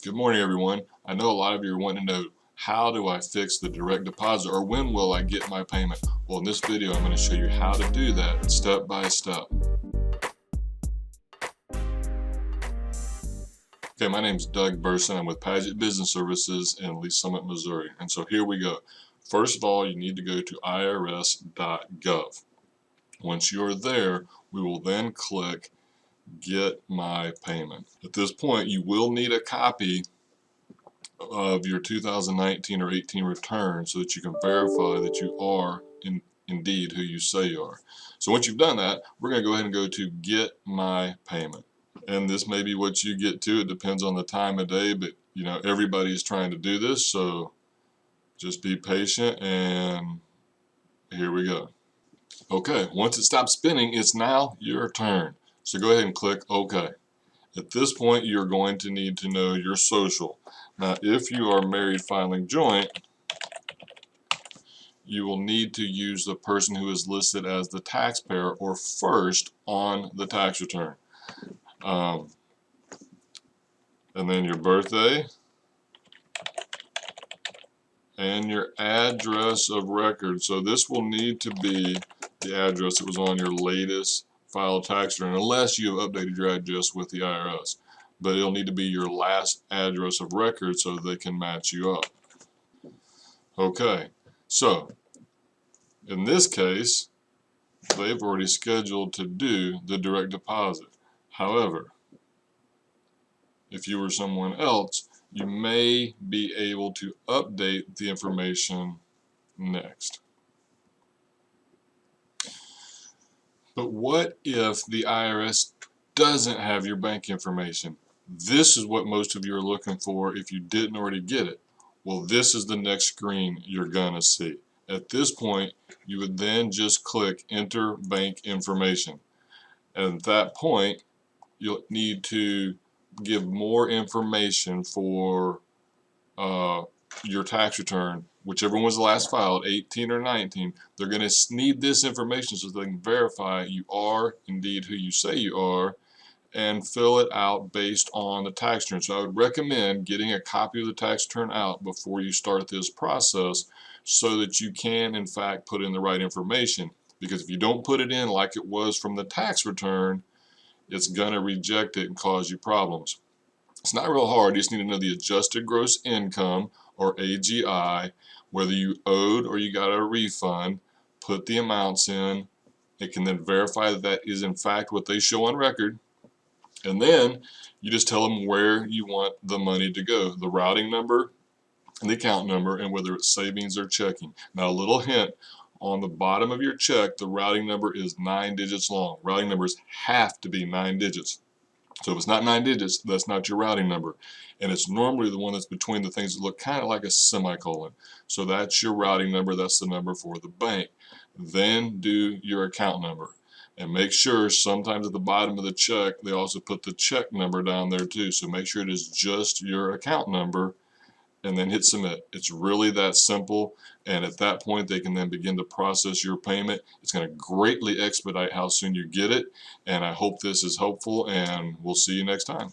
Good morning, everyone. I know a lot of you are wanting to know, how do I fix the direct deposit, or when will I get my payment? Well, in this video, I'm going to show you how to do that step by step. Okay, my name is Doug Burson. I'm with Paget Business Services in Lee Summit, Missouri. And so here we go. First of all, you need to go to irs.gov. Once you're there, we will then click Get My Payment. At this point, you will need a copy of your 2019 or 18 return so that you can verify that you are indeed who you say you are. So once you've done that, we're going to go ahead and go to Get My Payment. And this may be what you get to. It depends on the time of day, but you know, everybody's trying to do this, so just be patient, and here we go. Okay, once it stops spinning, it's now your turn. So go ahead and click OK. At this point, you're going to need to know your social. Now, if you are married filing joint, you will need to use the person who is listed as the taxpayer or first on the tax return. And then your birthday and your address of record. So this will need to be the address that was on your latest filed tax return, unless you have updated your address with the IRS. But it'll need to be your last address of record so they can match you up. Okay, so in this case, they've already scheduled to do the direct deposit. However, if you were someone else, you may be able to update the information next. But what if the IRS doesn't have your bank information? This is what most of you are looking for if you didn't already get it. Well, this is the next screen you're going to see. At this point, you would then just click Enter Bank Information. And at that point, you'll need to give more information for your tax return, whichever one was last filed, 18 or 19. They're going to need this information so they can verify you are indeed who you say you are and fill it out based on the tax return. So I would recommend getting a copy of the tax return out before you start this process so that you can in fact put in the right information, because if you don't put it in like it was from the tax return, it's going to reject it and cause you problems. It's not real hard. You just need to know the adjusted gross income, or AGI, whether you owed or you got a refund. Put the amounts in. It can then verify that that is in fact what they show on record. And then you just tell them where you want the money to go, the routing number and the account number, and whether it's savings or checking. Now, a little hint, on the bottom of your check, the routing number is 9 digits long. Routing numbers have to be 9 digits. So if it's not 9 digits, that's not your routing number. And it's normally the one that's between the things that look kind of like a semicolon. So that's your routing number. That's the number for the bank. Then do your account number. And make sure sometimes at the bottom of the check, they also put the check number down there too. So make sure it is just your account number, and then hit submit. It's really that simple, and at that point they can then begin to process your payment. It's going to greatly expedite how soon you get it, and I hope this is helpful, and we'll see you next time.